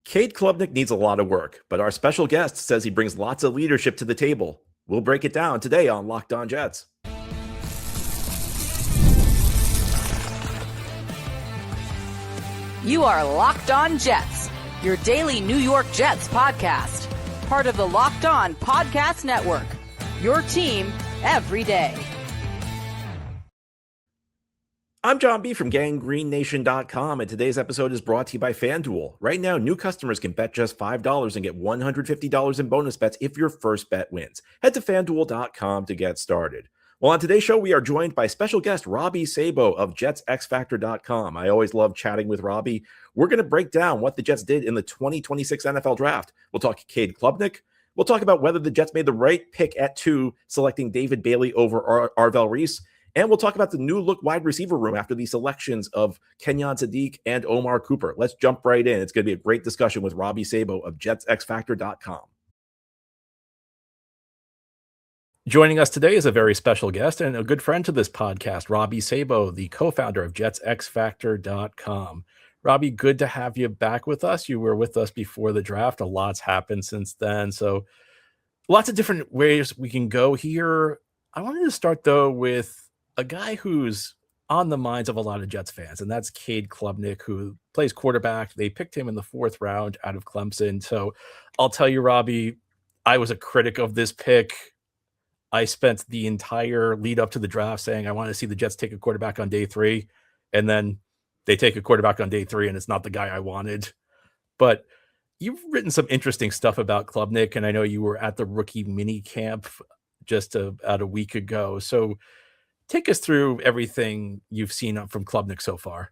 Cade Klubnik needs a lot of work, but our special guest says he brings lots of leadership to the table. We'll break it down today on Locked On Jets. You are Locked On Jets, your daily New York Jets podcast. Part of the Locked On Podcast Network, your team every day. I'm John B. from GangGreenNation.com, and today's episode is brought to you by FanDuel. Right now, new customers can bet just $5 and get $150 in bonus bets if your first bet wins. Head to FanDuel.com to get started. Well, on today's show, we are joined by special guest Robby Sabo of JetsXFactor.com. I always love chatting with Robby. We're going to break down what the Jets did in the 2026 NFL Draft. We'll talk Cade Klubnik. We'll talk about whether the Jets made the right pick at 2, selecting David Bailey over Arvell Reese. And we'll talk about the new look wide receiver room after the selections of Kenyon Sadiq and Omar Cooper. Let's jump right in. It's going to be a great discussion with Robby Sabo of JetsXFactor.com. Joining us today is a very special guest and a good friend to this podcast, Robby Sabo, the co-founder of JetsXFactor.com. Robby, good to have you back with us. You were with us before the draft. A lot's happened since then. So lots of different ways we can go here. I wanted to start, though, with a guy who's on the minds of a lot of Jets fans, and that's Cade Klubnik, who plays quarterback. They picked him in the 4th round out of Clemson. So I'll tell you, Robby, I was a critic of this pick. I spent the entire lead up to the draft saying I want to see the Jets take a quarterback on day 3, and then they take a quarterback on day 3, and it's not the guy I wanted. But you've written some interesting stuff about Klubnik, and I know you were at the rookie minicamp just about a week ago. So take us through everything you've seen from Klubnik so far.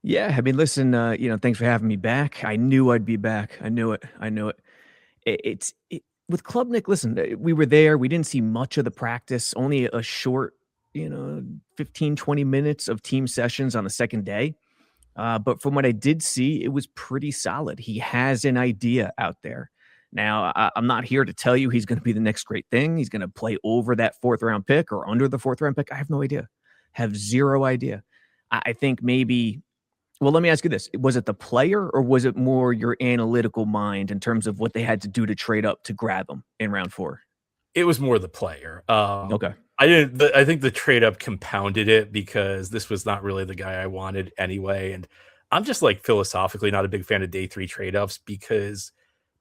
Yeah, I mean, listen, thanks for having me back. I knew I'd be back. I knew it. With Klubnik, listen, we were there. We didn't see much of the practice, only a short, 15, 20 minutes of team sessions on the second day. But from what I did see, it was pretty solid. He has an idea out there. Now, I'm not here to tell you he's going to be the next great thing. He's going to play over that 4th round pick or under the 4th round pick. I have no idea. Have zero idea. I think maybe, well, let me ask you this. Was it the player or was it more your analytical mind in terms of what they had to do to trade up to grab him in round 4? It was more the player. Okay. I think the trade up compounded it because this was not really the guy I wanted anyway. And I'm just like philosophically not a big fan of day 3 trade ups because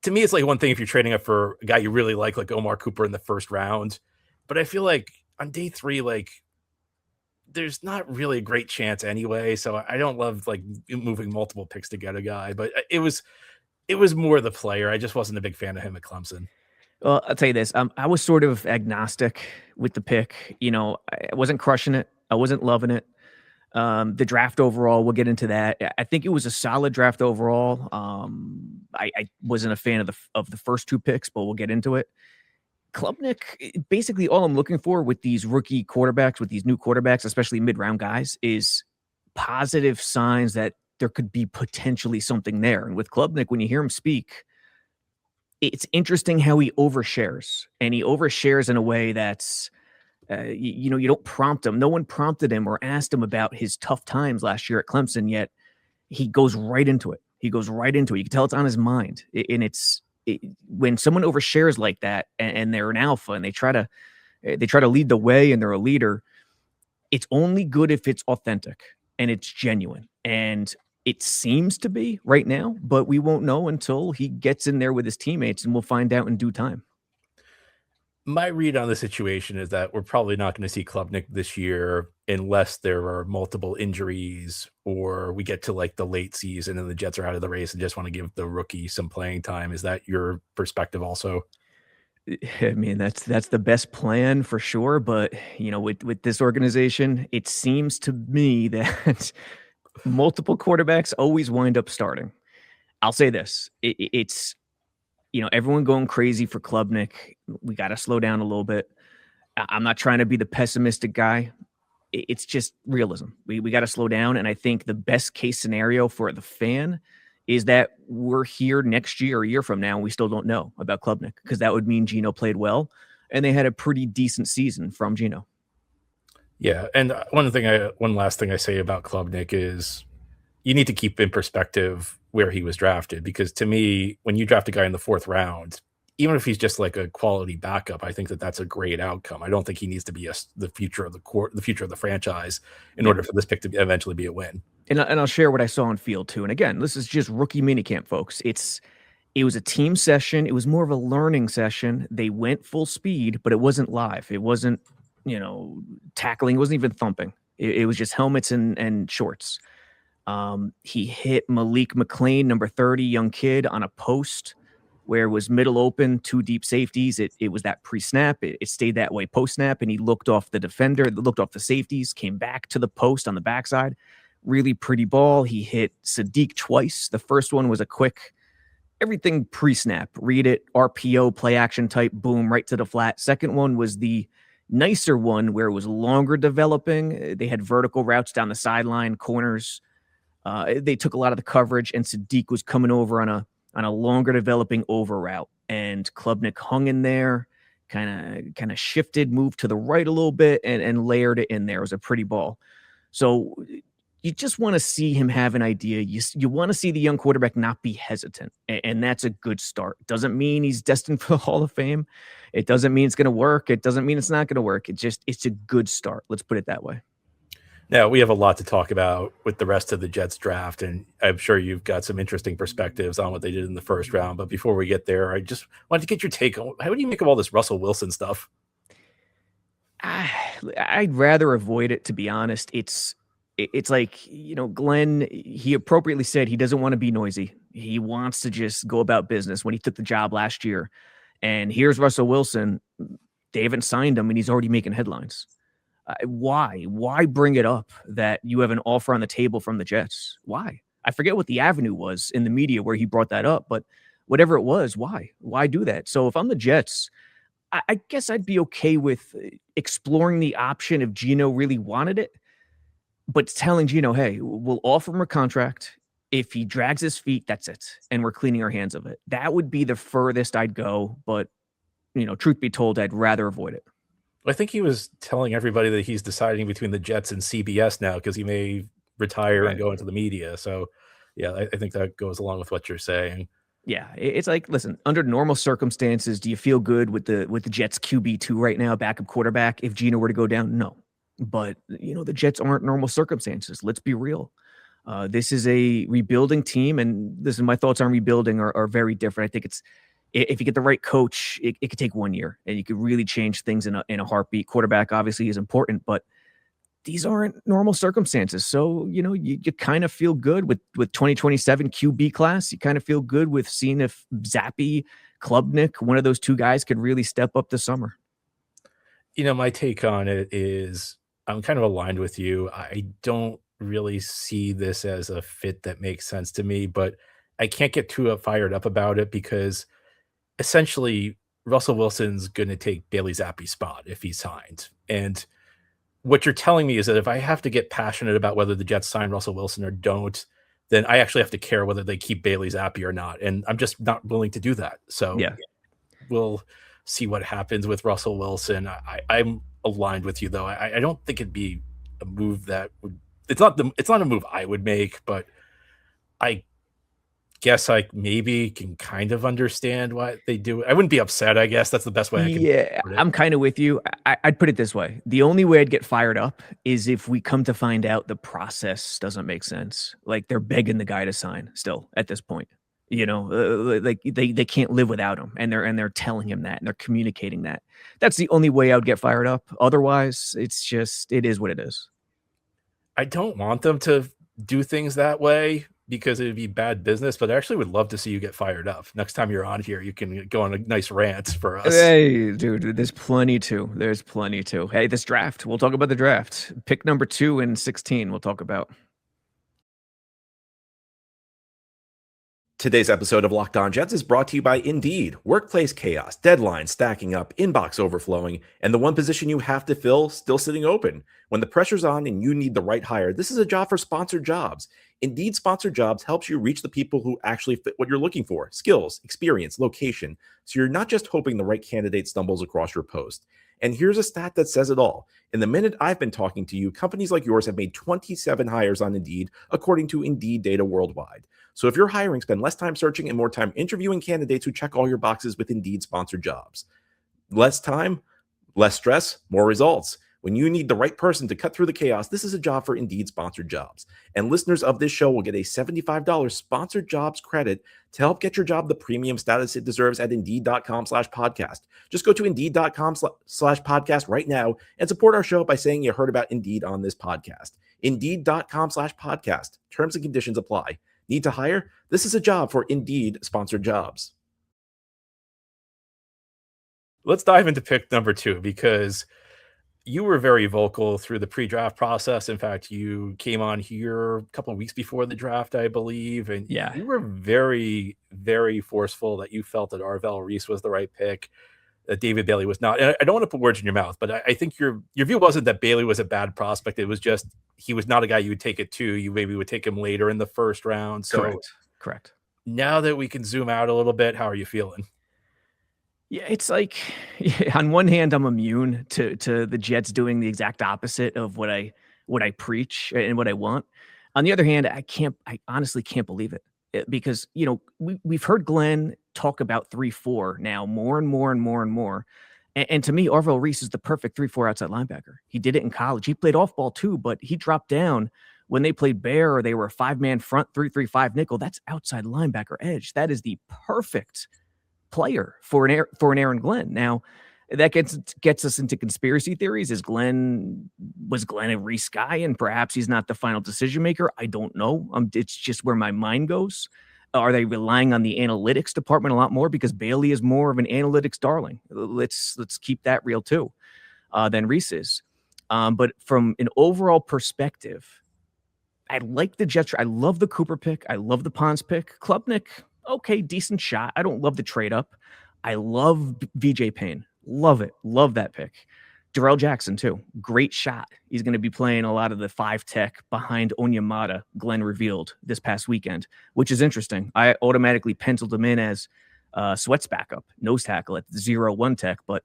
to me, it's like one thing if you're trading up for a guy you really like Omar Cooper in the 1st round. But I feel like on day 3, there's not really a great chance anyway. So I don't love moving multiple picks to get a guy. But it was more the player. I just wasn't a big fan of him at Clemson. Well, I'll tell you this. I was sort of agnostic with the pick. I wasn't crushing it. I wasn't loving it. The draft overall, we'll get into that. I think it was a solid draft overall. I wasn't a fan of the first 2 picks, but we'll get into it. Klubnik, basically all I'm looking for with these rookie quarterbacks, with these new quarterbacks, especially mid-round guys, is positive signs that there could be potentially something there. And with Klubnik, when you hear him speak, it's interesting how he overshares. And he overshares in a way that's, you don't prompt him. No one prompted him or asked him about his tough times last year at Clemson, yet he goes right into it. You can tell it's on his mind. And when someone overshares like that and they're an alpha and they try to lead the way and they're a leader, it's only good if it's authentic and it's genuine. And it seems to be right now, but we won't know until he gets in there with his teammates, and we'll find out in due time. My read on the situation is that we're probably not going to see Klubnik this year unless there are multiple injuries or we get to the late season and the Jets are out of the race and just want to give the rookie some playing time. Is that your perspective also? I mean, that's the best plan for sure. But, with this organization, it seems to me that multiple quarterbacks always wind up starting. I'll say this. It's everyone going crazy for Klubnik. We got to slow down a little bit. I'm not trying to be the pessimistic guy. It's just realism. We got to slow down. And I think the best case scenario for the fan is that we're here next year, a year from now, and we still don't know about Klubnik, because that would mean Geno played well and they had a pretty decent season from Geno. Yeah, and one last thing I say about Klubnik is you need to keep in perspective where he was drafted, because to me, when you draft a guy in the 4th round, even if he's just like a quality backup, I think that that's a great outcome. I don't think he needs to be the future of the future of the franchise in order for this pick to eventually be a win. And I'll share what I saw on field too. And again, this is just rookie minicamp, folks. It was a team session. It was more of a learning session. They went full speed, but it wasn't live. It wasn't, tackling. It wasn't even thumping. It was just helmets and shorts. He hit Malik McLean, number 30, young kid, on a post where it was middle open, 2 deep safeties. It was that pre-snap. It stayed that way post-snap, and he looked off the defender, looked off the safeties, came back to the post on the backside. Really pretty ball. He hit Sadiq twice. The first one was a quick, everything pre-snap. Read it, RPO, play action type, boom, right to the flat. Second one was the nicer one where it was longer developing. They had vertical routes down the sideline, corners. They took a lot of the coverage, and Sadiq was coming over on a longer developing over route, and Klubnik hung in there, kind of shifted, moved to the right a little bit, and layered it in there. It was a pretty ball. So you just want to see him have an idea. You want to see the young quarterback not be hesitant, and that's a good start. Doesn't mean he's destined for the Hall of Fame. It doesn't mean it's going to work. It doesn't mean it's not going to work. It's a good start. Let's put it that way. Now, we have a lot to talk about with the rest of the Jets draft, and I'm sure you've got some interesting perspectives on what they did in the 1st round. But before we get there, I just wanted to get your take on how do you make of all this Russell Wilson stuff? I'd rather avoid it, to be honest. It's like, Glenn, he appropriately said he doesn't want to be noisy. He wants to just go about business when he took the job last year. And here's Russell Wilson. They haven't signed him, and he's already making headlines. Why bring it up that you have an offer on the table from the Jets? Why? I forget what the avenue was in the media where he brought that up, but whatever it was, why do that? So if I'm the Jets, I guess I'd be okay with exploring the option if Geno really wanted it, but telling Geno, hey, we'll offer him a contract. If he drags his feet, that's it. And we're cleaning our hands of it. That would be the furthest I'd go. But, truth be told, I'd rather avoid it. I think he was telling everybody that he's deciding between the Jets and CBS now because he may retire and go into the media. So, yeah, I think that goes along with what you're saying. Yeah, it's like, listen, under normal circumstances, do you feel good with the Jets QB2 right now, backup quarterback, if Geno were to go down? No. But, the Jets aren't normal circumstances. Let's be real. This is a rebuilding team, and listen, my thoughts on rebuilding are very different. I think if you get the right coach, it could take 1 year, and you could really change things in a heartbeat. Quarterback obviously is important, but these aren't normal circumstances. So, you kind of feel good with 2027 QB class. You kind of feel good with seeing if Zappe, Klubnik, one of those 2 guys could really step up this summer. My take on it is I'm kind of aligned with you. I don't really see this as a fit that makes sense to me, but I can't get too fired up about it because essentially Russell Wilson's going to take Bailey Zappe's spot if he's signed. And what you're telling me is that if I have to get passionate about whether the Jets sign Russell Wilson or don't, then I actually have to care whether they keep Bailey Zappe or not. And I'm just not willing to do that. So we'll see what happens with Russell Wilson. I'm aligned with you, though. I don't think it'd be a move that would – it's not a move I would make, but I guess I maybe can kind of understand why they do it. I wouldn't be upset, I guess. That's the best way I can put it. I'm kind of with you. I'd put it this way. The only way I'd get fired up is if we come to find out the process doesn't make sense. Like they're begging the guy to sign still at this point. Like they can't live without him, and they're telling him that, and they're communicating that. That's the only way I would get fired up. Otherwise, it is what it is. I don't want them to do things that way because it'd be bad business, but I actually would love to see you get fired up. Next time you're on here, you can go on a nice rant for us. Hey, dude, there's plenty to. Hey, this draft, we'll talk about the draft. Pick number 2 and 16, we'll talk about. Today's episode of Locked On Jets is brought to you by Indeed. Workplace chaos, deadlines stacking up, inbox overflowing, and the one position you have to fill still sitting open. When the pressure's on and you need the right hire, this is a job for sponsored jobs. Indeed Sponsored Jobs helps you reach the people who actually fit what you're looking for. Skills, experience, location. So you're not just hoping the right candidate stumbles across your post. And here's a stat that says it all. In the minute I've been talking to you, companies like yours have made 27 hires on Indeed, according to Indeed data worldwide. So if you're hiring, spend less time searching and more time interviewing candidates who check all your boxes with Indeed sponsored jobs. Less time, less stress, more results. When you need the right person to cut through the chaos, this is a job for Indeed sponsored jobs. And listeners of this show will get a $75 sponsored jobs credit to help get your job the premium status it deserves at Indeed.com/podcast. Just go to Indeed.com/podcast right now and support our show by saying you heard about Indeed on this podcast. Indeed.com/podcast. Terms and conditions apply. Need to hire? This is a job for Indeed sponsored jobs. Let's dive into pick number 2, because you were very vocal through the pre-draft process. In fact, you came on here a couple of weeks before the draft, I believe, and you were very, very forceful that you felt that Arvell Reese was the right pick, that David Bailey was not. And I don't want to put words in your mouth, but I think your view wasn't that Bailey was a bad prospect. It was just he was not a guy you would take it to. You maybe would take him later in the first round. So Correct. Now that we can zoom out a little bit, how are you feeling? Yeah, it's like on one hand, I'm immune to the Jets doing the exact opposite of what I preach and what I want. On the other hand, I honestly can't believe it, because we've heard Glenn talk about 3-4 now more and more and more and more. And to me, Arvell Reese is the perfect 3-4 outside linebacker. He did it in college. He played off ball too, but he dropped down when they played Bear or they were a 5-man front 3-3-5 nickel. That's outside linebacker edge. That is the perfect player for an Aaron Glenn. Now, that gets us into conspiracy theories. Was Glenn a Reese guy, and perhaps he's not the final decision maker? I don't know. It's just where my mind goes. Are they relying on the analytics department a lot more, because Bailey is more of an analytics darling? Let's keep that real too, than Reese is. But from an overall perspective, I like the Jets. I love the Cooper pick. I love the Pons pick. Klubnik, okay, decent shot. I don't love the trade up. I love VJ Payne. Love it. Love that pick. Darrell Jackson, too. Great shot. He's going to be playing a lot of the 5 tech behind Onyemata, Glenn revealed this past weekend, which is interesting. I automatically penciled him in as Sweat's backup, nose tackle at 0-1 tech, but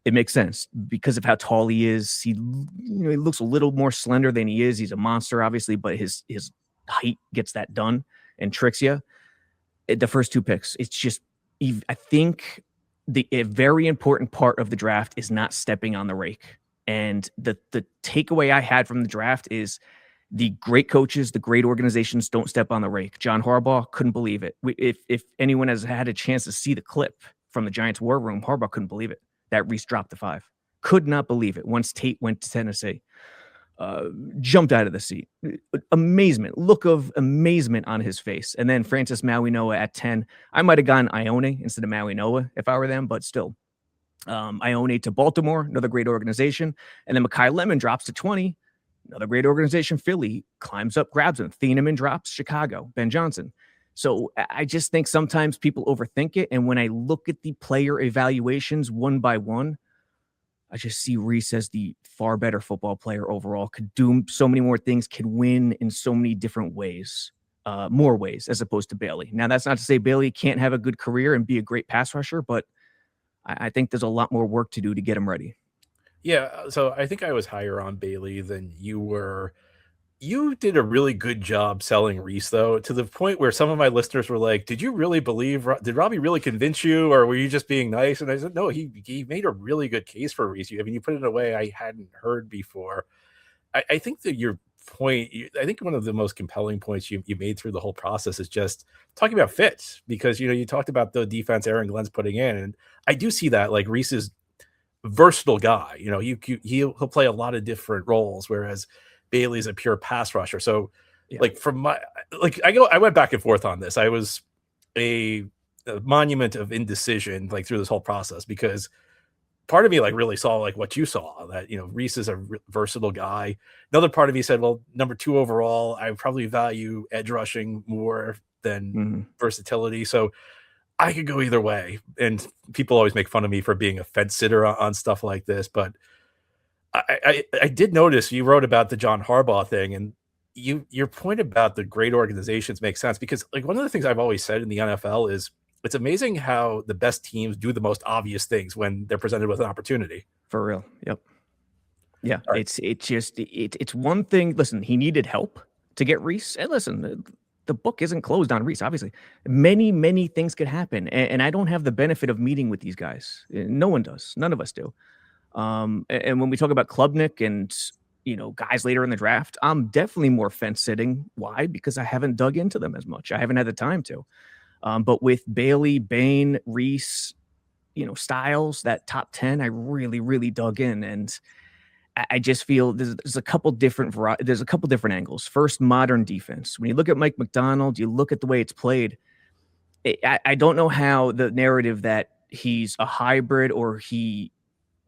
it makes sense because of how tall he is. He looks a little more slender than he is. He's a monster, obviously, but his height gets that done and tricks you. The first 2 picks, it's just, I think a very important part of the draft is not stepping on the rake. And the takeaway I had from the draft is the great coaches, the great organizations don't step on the rake. John Harbaugh couldn't believe it. If anyone has had a chance to see the clip from the Giants war room, Harbaugh couldn't believe it, that Reese dropped the 5. Could not believe it. Once Tate went to Tennessee, jumped out of the seat. Amazement, look of amazement on his face. And then Francis Maui-Noah at 10. I might have gone Ione instead of Maui-Noah if I were them, but still. Ione to Baltimore, another great organization. And then Makai Lemon drops to 20. Another great organization. Philly climbs up, grabs him. Thieneman drops, Chicago, Ben Johnson. So I just think sometimes people overthink it. And when I look at the player evaluations one by one, I just see Reese as the far better football player overall, could do so many more things, could win in so many different ways, more ways, as opposed to Bailey. Now, that's not to say Bailey can't have a good career and be a great pass rusher, but I think there's a lot more work to do to get him ready. Yeah, so I think I was higher on Bailey than you were. You did a really good job selling Reese, though, to the point where some of my listeners were like, did you really believe, did Robbie really convince you, or were you just being nice? And I said, no, he made a really good case for Reese. I mean, you put it in a way I hadn't heard before. I think that your point, I think one of the most compelling points you made through the whole process is just talking about fits, because, you talked about the defense Aaron Glenn's putting in, and I do see that, like, Reese is a versatile guy. He'll play a lot of different roles, whereas Bailey's a pure pass rusher. So I went back and forth on this. I was a monument of indecision, like, through this whole process, because part of me really saw what you saw, that, Reese is a versatile guy. Another part of me said, well, number 2 overall, I probably value edge rushing more than versatility. So I could go either way. And people always make fun of me for being a fence sitter on stuff like this, but I did notice you wrote about the John Harbaugh thing, and your point about the great organizations makes sense, because one of the things I've always said in the NFL is it's amazing how the best teams do the most obvious things when they're presented with an opportunity. For real. Yep. Yeah. Right. It's one thing. Listen, he needed help to get Reese. And listen, the book isn't closed on Reese, obviously. Many things could happen. And I don't have the benefit of meeting with these guys. No one does. None of us do. And when we talk about Klubnik and, guys later in the draft, I'm definitely more fence sitting. Why? Because I haven't dug into them as much. I haven't had the time to. But with Bailey, Bain, Reese, Styles, that top 10, I really dug in. And I just feel there's a couple different angles. First, modern defense. When you look at Mike McDonald, you look at the way it's played. I don't know how the narrative that he's a hybrid or he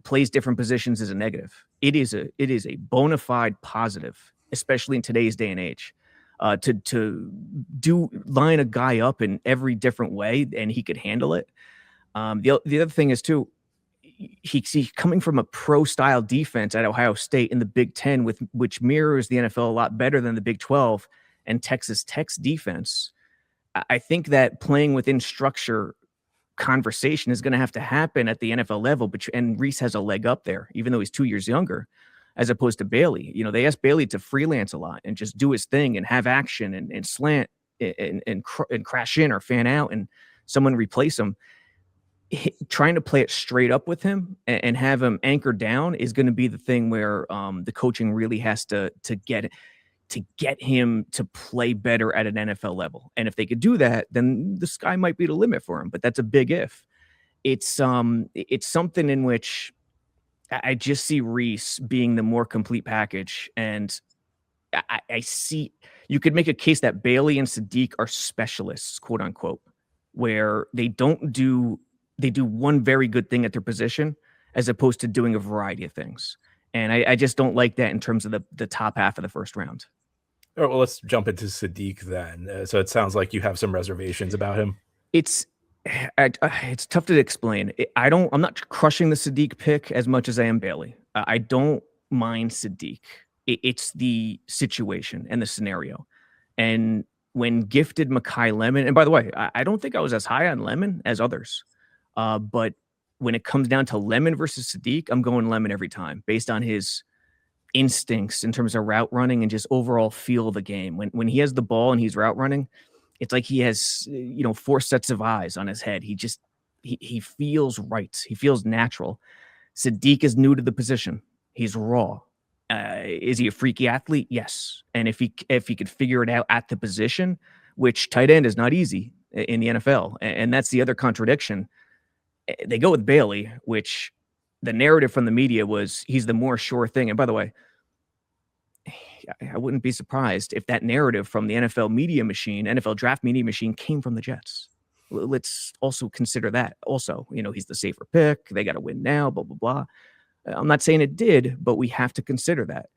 plays different positions is a negative. It is a bona fide positive, especially in today's day and age. To line a guy up in every different way and he could handle it. The other thing is too, he's coming from a pro style defense at Ohio State in the Big Ten, which mirrors the NFL a lot better than the Big 12 and Texas Tech's defense. I think that playing within structure conversation is going to have to happen at the NFL level, and Reese has a leg up there, even though he's 2 years younger, as opposed to Bailey. They asked Bailey to freelance a lot and just do his thing and have action and slant and crash in or fan out and someone replace him. Trying to play it straight up with him and have him anchored down is going to be the thing where the coaching really has to get him to play better at an NFL level. And if they could do that, then the sky might be the limit for him. But that's a big if. It's something in which I just see Reese being the more complete package. And I see you could make a case that Bailey and Sadiq are specialists, quote unquote, where they do one very good thing at their position as opposed to doing a variety of things. And I just don't like that in terms of the top half of the first round. All right, well, let's jump into Sadiq then. So it sounds like you have some reservations about him. It's tough to explain. I'm not crushing the Sadiq pick as much as I am Bailey. I don't mind Sadiq. It's the situation and the scenario. And when gifted Makai Lemon, and by the way, I don't think I was as high on Lemon as others. But when it comes down to Lemon versus Sadiq, I'm going Lemon every time based on his instincts in terms of route running and just overall feel of the game. When he has the ball and he's route running, it's like he has, 4 sets of eyes on his head. He feels right. He feels natural. Sadiq is new to the position. He's raw. Is he a freaky athlete? Yes. And if he could figure it out at the position, which tight end is not easy in the NFL. And that's the other contradiction. They go with Bailey, which the narrative from the media was he's the more sure thing. And by the way, I wouldn't be surprised if that narrative from the NFL media machine, NFL draft media machine, came from the Jets. Let's also consider that. Also, he's the safer pick. They got to win now, blah, blah, blah. I'm not saying it did, but we have to consider that.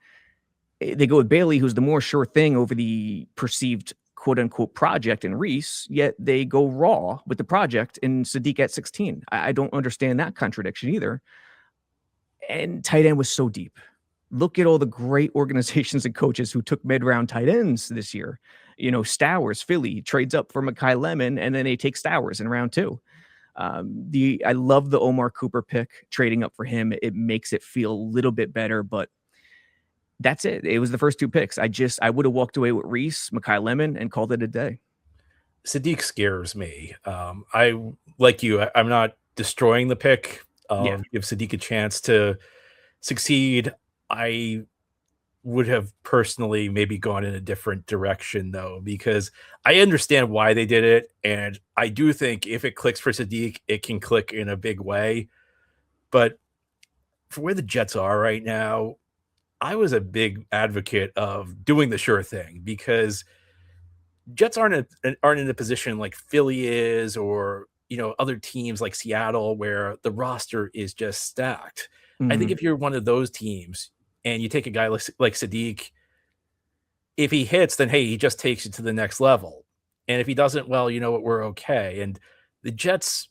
They go with Bailey, who's the more sure thing over the perceived quote unquote project in Reese, yet they go raw with the project in Sadiq at 16. I don't understand that contradiction either. And tight end was so deep. Look at all the great organizations and coaches who took mid-round tight ends this year. Stowers, Philly trades up for Makai Lemon, and then they take Stowers in round 2. I love the Omar Cooper pick, trading up for him. It makes it feel a little bit better, but that's it. It was the first 2 picks. I would have walked away with Reese, Makai Lemon, and called it a day. Sadiq scares me. I like you. I'm not destroying the pick. Give Sadiq a chance to succeed. I would have personally maybe gone in a different direction though, because I understand why they did it. And I do think if it clicks for Sadiq, it can click in a big way. But for where the Jets are right now, I was a big advocate of doing the sure thing because Jets aren't in a position like Philly is, or other teams like Seattle where the roster is just stacked. Mm-hmm. I think if you're one of those teams and you take a guy like Sadiq, if he hits, then hey, he just takes you to the next level. And if he doesn't, well, you know what, we're okay. And the Jets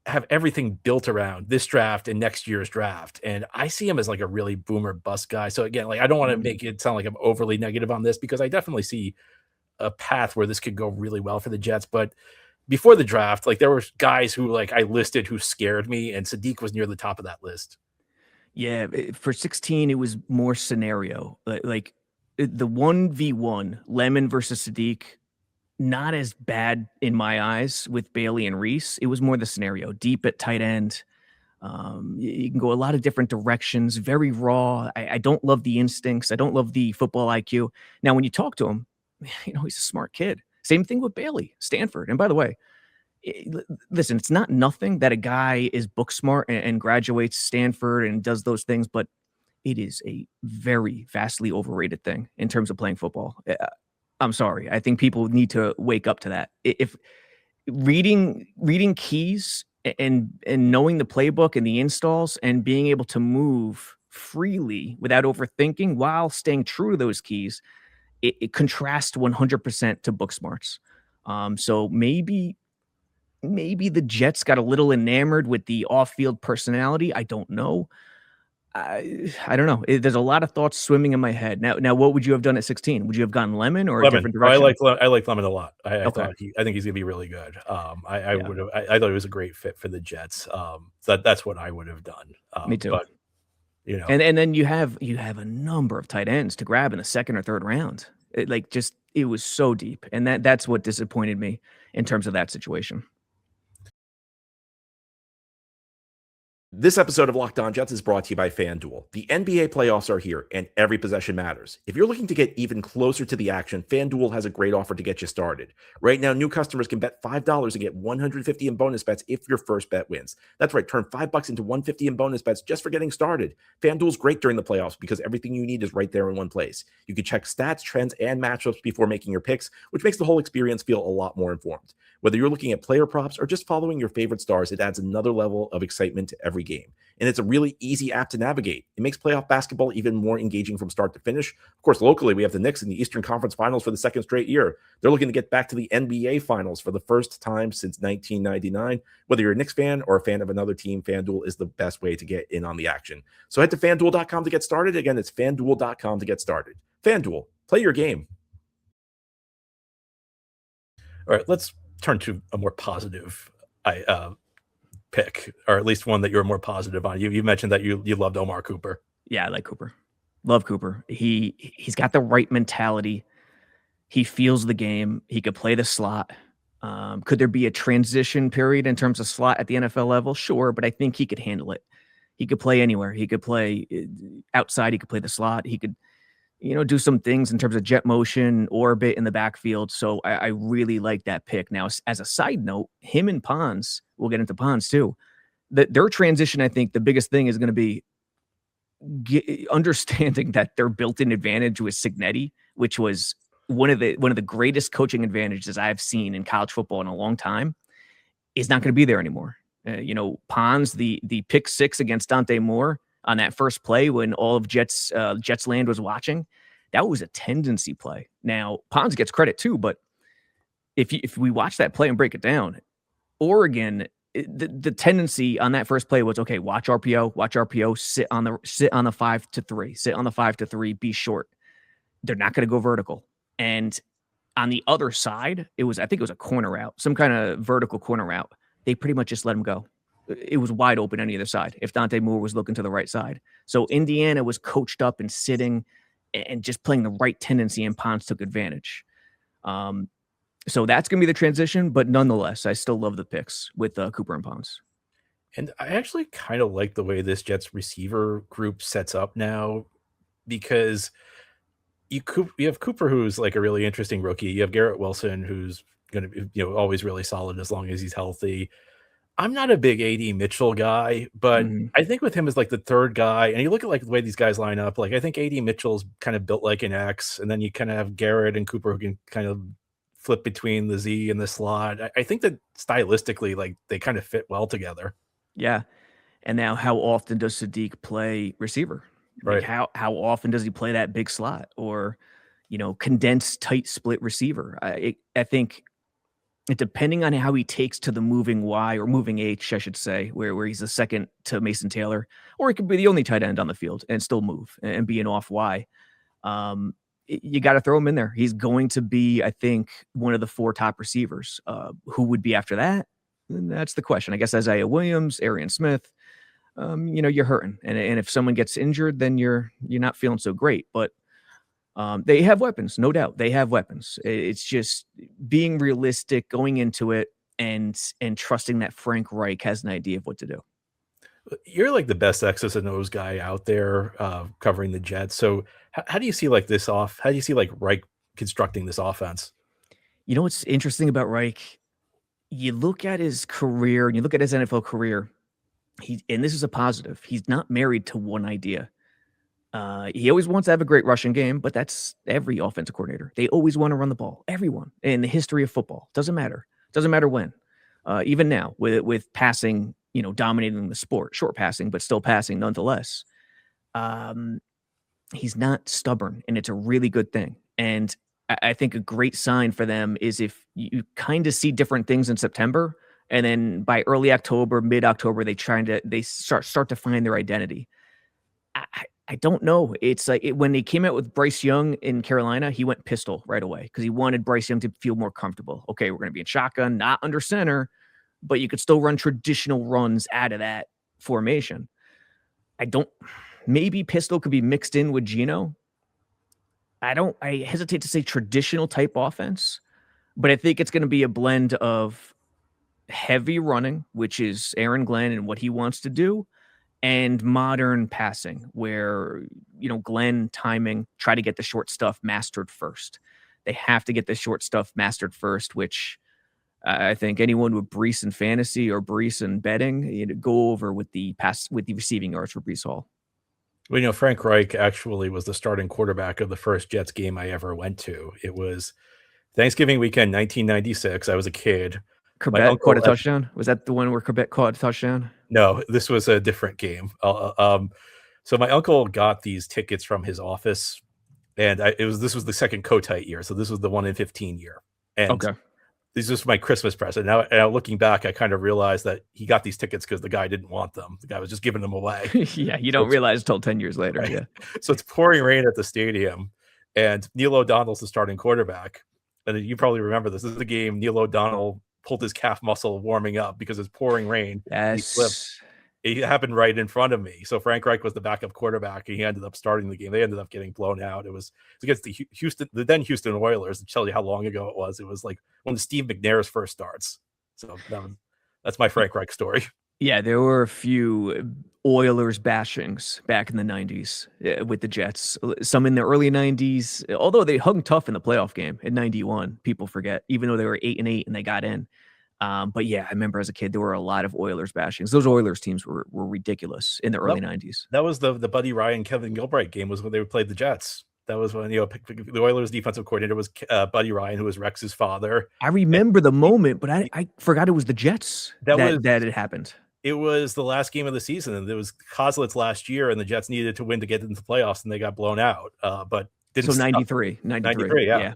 have everything built around this draft and next year's draft. And I see him as like a really boomer bust guy. So again, like I don't want to make it sound like I'm overly negative on this because I definitely see a path where this could go really well for the Jets. But before the draft, like there were guys who like I listed who scared me, and Sadiq was near the top of that list. Yeah, for 16, it was more scenario. Like the 1v1, Lemon versus Sadiq, not as bad in my eyes with Bailey and Reese. It was more the scenario, deep at tight end. You can go a lot of different directions, very raw. I don't love the instincts. I don't love the football IQ. Now, when you talk to him, he's a smart kid. Same thing with Bailey, Stanford. And by the way, listen, it's not nothing that a guy is book smart and graduates Stanford and does those things, but it is a very vastly overrated thing in terms of playing football. I'm sorry. I think people need to wake up to that. If reading keys and knowing the playbook and the installs and being able to move freely without overthinking while staying true to those keys, it contrasts 100% to book smarts. So maybe the Jets got a little enamored with the off-field personality. I don't know. I don't know. There's a lot of thoughts swimming in my head. Now, what would you have done at 16? Would you have gone Lemon or a different direction? I like Lemon a lot. I think he's gonna be really good. I thought he was a great fit for the Jets. That's what I would have done. Me too. But and then you have a number of tight ends to grab in the second or third round. It was so deep, and that's what disappointed me in terms of that situation. This episode of Locked On Jets is brought to you by FanDuel. The NBA playoffs are here, and every possession matters. If you're looking to get even closer to the action, FanDuel has a great offer to get you started. Right now, new customers can bet $5 and get $150 in bonus bets if your first bet wins. That's right, turn $5 into $150 in bonus bets just for getting started. FanDuel's great during the playoffs because everything you need is right there in one place. You can check stats, trends, and matchups before making your picks, which makes the whole experience feel a lot more informed. Whether you're looking at player props or just following your favorite stars, it adds another level of excitement to every game. And it's a really easy app to navigate. It makes playoff basketball even more engaging from start to finish. Of course, locally, we have the Knicks in the Eastern Conference Finals for the second straight year. They're looking to get back to the NBA Finals for the first time since 1999. Whether you're a Knicks fan or a fan of another team, FanDuel is the best way to get in on the action. So head to FanDuel.com to get started. Again, it's FanDuel.com to get started. FanDuel, play your game. All right, let's turn to a more positive pick, or at least one that you're more positive on. You mentioned that you loved Omar Cooper. Yeah, I like Cooper. Love Cooper. He's got the right mentality. He feels the game. He could play the slot. Could there be a transition period in terms of slot at the NFL level? Sure, but I think he could handle it. He could play anywhere. He could play outside. He could play the slot. He could do some things in terms of jet motion, orbit in the backfield. So I really like that pick. Now, as a side note, him and Pons, we'll get into Pons too. Their transition, I think the biggest thing is going to be understanding that their built-in advantage was Cignetti, which was one of the greatest coaching advantages I've seen in college football in a long time, is not going to be there anymore. Pons, the pick six against Dante Moore on that first play when all of Jets land was watching, that was a tendency play. Now, Pons gets credit too, but if we watch that play and break it down, Oregon, the tendency on that first play was, okay, watch RPO, sit on the 5-3, sit on the 5-3, be short. They're not going to go vertical. And on the other side, I think it was a corner route, some kind of vertical corner route. They pretty much just let him go. It was wide open any other side if Dante Moore was looking to the right side. So Indiana was coached up and sitting and just playing the right tendency, and Pons took advantage. So that's going to be the transition, but nonetheless, I still love the picks with Cooper and Pons. And I actually kind of like the way this Jets receiver group sets up now, because you have Cooper, who's like a really interesting rookie. You have Garrett Wilson, who's going to be always really solid as long as he's healthy. I'm not a big AD Mitchell guy, but I think with him as like the third guy, and you look at like the way these guys line up, like I think AD Mitchell's kind of built like an X, and then you kind of have Garrett and Cooper who can kind of flip between the Z and the slot. I think that stylistically, like they kind of fit well together. Yeah. And now how often does Sadiq play receiver? Right. Like how often does he play that big slot or, condensed tight split receiver? I think depending on how he takes to the moving Y or moving H, I should say, where he's the second to Mason Taylor, or he could be the only tight end on the field and still move and be an off Y. you got to throw him in there. He's going to be, I think, one of the 4 top receivers. Who would be after that? And that's the question. I guess Isaiah Williams, Arian Smith. You're hurting, and if someone gets injured, then you're not feeling so great. But they have weapons, no doubt. They have weapons. It's just being realistic, going into it, and trusting that Frank Reich has an idea of what to do. You're like the best X's and O's guy out there covering the Jets. So how do you see like this off? How do you see like Reich constructing this offense? You know what's interesting about Reich? You look at his career and you look at his NFL career. And this is a positive. He's not married to one idea. He always wants to have a great rushing game, but that's every offensive coordinator. They always want to run the ball. Everyone in the history of football. Doesn't matter. Doesn't matter when. Even now with passing, dominating the sport, short passing, but still passing nonetheless. He's not stubborn, and it's a really good thing. And I think a great sign for them is if you kind of see different things in September, and then by early October, mid-October, they start to find their identity. I don't know. It's like when they came out with Bryce Young in Carolina, he went pistol right away because he wanted Bryce Young to feel more comfortable. Okay, we're going to be in shotgun, not under center, but you could still run traditional runs out of that formation. Maybe pistol could be mixed in with Geno. I hesitate to say traditional type offense, but I think it's going to be a blend of heavy running, which is Aaron Glenn and what he wants to do, and modern passing, where, Glenn timing, try to get the short stuff mastered first. They have to get the short stuff mastered first, which I think anyone with Brees in fantasy or Brees in betting, go over with the receiving yards for Brees Hall. Well, Frank Reich actually was the starting quarterback of the first Jets game I ever went to. It was Thanksgiving weekend, 1996. I was a kid. Corbett caught a touchdown? Was that the one where Corbett caught a touchdown? No, this was a different game. So my uncle got these tickets from his office, and this was the second Kotite year. So this was the 1 in 15 year. And okay. This was my Christmas present. Now, looking back, I kind of realized that he got these tickets because the guy didn't want them. The guy was just giving them away. Yeah, you don't realize until 10 years later. Right? Yeah. So it's pouring rain at the stadium, and Neil O'Donnell's the starting quarterback. And you probably remember this. This is the game Neil O'Donnell pulled his calf muscle warming up because it's pouring rain. Yes. He slipped. It happened right in front of me. So Frank Reich was the backup quarterback, and he ended up starting the game. They ended up getting blown out. It was against the then Houston Oilers. To tell you how long ago it was like one of Steve McNair's first starts. So that's my Frank Reich story. Yeah, there were a few Oilers bashings back in the 90s with the Jets. Some in the early 90s, although they hung tough in the playoff game in 91. People forget, even though they were 8-8 and they got in. But yeah, I remember as a kid, there were a lot of Oilers bashings. Those Oilers teams were ridiculous in the early 90s. That was the Buddy Ryan, Kevin Gilbride game was when they played the Jets. That was when, the Oilers defensive coordinator was Buddy Ryan, who was Rex's father. I remember the moment, but I forgot it was the Jets that it happened. It was the last game of the season, and it was Kozlitz last year, and the Jets needed to win to get into the playoffs, and they got blown out. But didn't. So 93, yeah.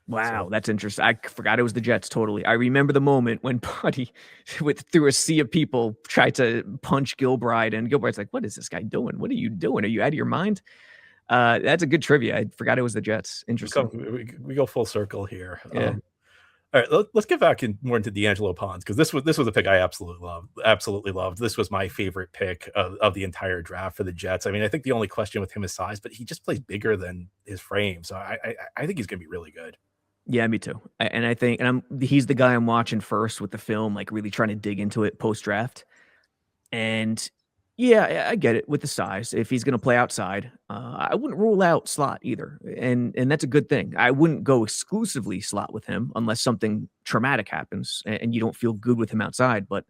Wow, so that's interesting. I forgot it was the Jets totally. I remember the moment when Buddy, through a sea of people, tried to punch Gilbride, and Gilbride's like, "What is this guy doing? What are you doing? Are you out of your mind?" That's a good trivia. I forgot it was the Jets. Interesting. We go full circle here. Yeah. All right, let's get back more into D'Angelo Ponds, because this was a pick I absolutely loved. This was my favorite pick of the entire draft for the Jets. I mean, I think the only question with him is size, but he just plays bigger than his frame, so I think he's going to be really good. Yeah, me too. And I think, he's the guy I'm watching first with the film, like really trying to dig into it post draft. And yeah, I get it with the size. If he's going to play outside, I wouldn't rule out slot either. And that's a good thing. I wouldn't go exclusively slot with him unless something traumatic happens and you don't feel good with him outside. But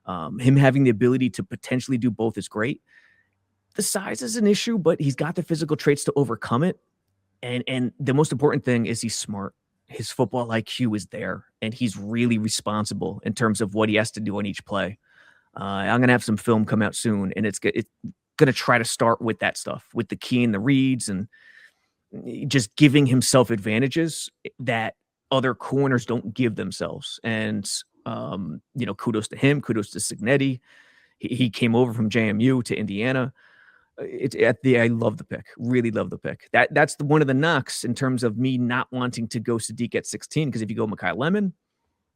him having the ability to potentially do both is great. The size is an issue, but he's got the physical traits to overcome it. And the most important thing is he's smart. His football IQ is there, and he's really responsible in terms of what he has to do on each play. I'm going to have some film come out soon, and it's going to try to start with that stuff, with the key and the reads, and just giving himself advantages that other corners don't give themselves. And, kudos to him, kudos to Cignetti. He came over from JMU to Indiana. I love the pick. Really love the pick. That's one of the knocks in terms of me not wanting to go Sadiq at 16. Because if you go Makai Lemon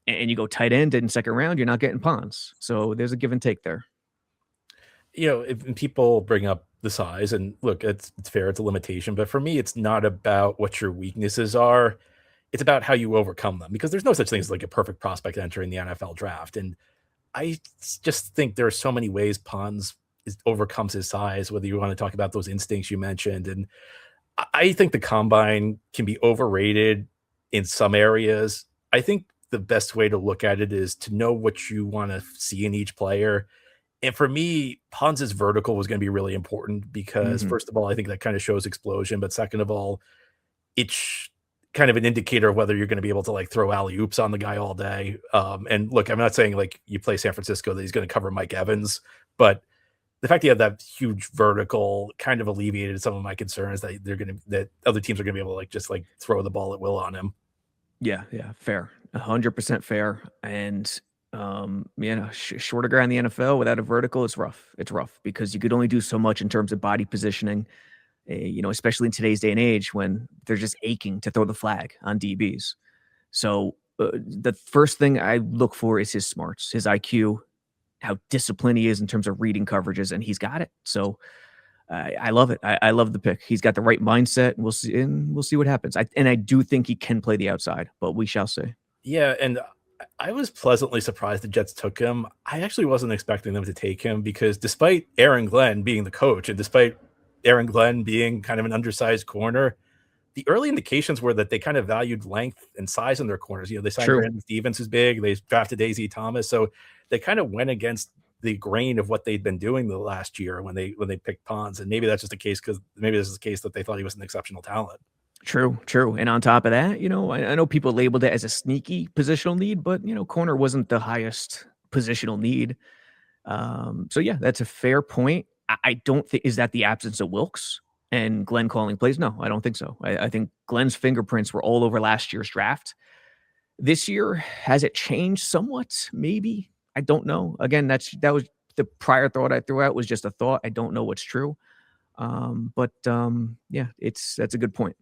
and you go tight end in second round, you're not getting Pons. So there's a give and take there. If people bring up the size, and look, it's fair, it's a limitation, but for me, it's not about what your weaknesses are. It's about how you overcome them, because there's no such thing as like a perfect prospect entering the NFL draft. And I just think there are so many ways Pons overcomes his size, whether you want to talk about those instincts you mentioned. And I think the combine can be overrated in some areas. I think the best way to look at it is to know what you want to see in each player. And for me, Pons' vertical was going to be really important because, first of all, I think that kind of shows explosion. But second of all, it's kind of an indicator of whether you're going to be able to like throw alley-oops on the guy all day. And look, I'm not saying like you play San Francisco that he's going to cover Mike Evans, but the fact he had that huge vertical kind of alleviated some of my concerns that other teams are going to be able to like just like throw the ball at will on him. Yeah, fair. 100% fair. And shorter guy in the NFL without a vertical, it's rough. It's rough because you could only do so much in terms of body positioning, especially in today's day and age when they're just aching to throw the flag on DBs. So the first thing I look for is his smarts, his IQ, how disciplined he is in terms of reading coverages, and he's got it. So I love it. I love the pick. He's got the right mindset. We'll see what happens. I do think he can play the outside, but we shall see. Yeah, and I was pleasantly surprised the Jets took him. I actually wasn't expecting them to take him because despite Aaron Glenn being the coach and despite Aaron Glenn being kind of an undersized corner, the early indications were that they kind of valued length and size in their corners. They signed Brandon Stevens, who's big. They drafted Daisy Thomas. So they kind of went against the grain of what they'd been doing the last year when they picked Pons. And maybe that's just the case because maybe this is the case that they thought he was an exceptional talent. True. And on top of that, I know people labeled it as a sneaky positional need, but corner wasn't the highest positional need. So yeah, that's a fair point. I don't think, is that the absence of Wilkes and Glenn calling plays? No, I don't think so. I think Glenn's fingerprints were all over last year's draft. This year, has it changed somewhat? Maybe. I don't know. Again, that was the prior thought I threw out was just a thought. I don't know what's true. But that's a good point.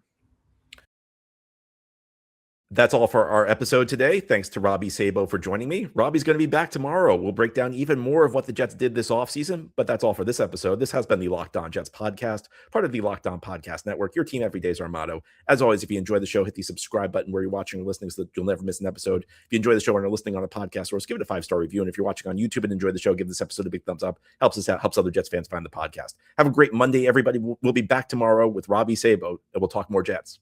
That's all for our episode today. Thanks to Robby Sabo for joining me. Robby's going to be back tomorrow. We'll break down even more of what the Jets did this offseason, but that's all for this episode. This has been the Locked On Jets podcast, part of the Locked On Podcast Network. Your team every day is our motto. As always, if you enjoy the show, hit the subscribe button where you're watching or listening so that you'll never miss an episode. If you enjoy the show and are listening on a podcast source, give it a 5-star review. And if you're watching on YouTube and enjoy the show, give this episode a big thumbs up. Helps us out, helps other Jets fans find the podcast. Have a great Monday, everybody. We'll be back tomorrow with Robby Sabo, and we'll talk more Jets.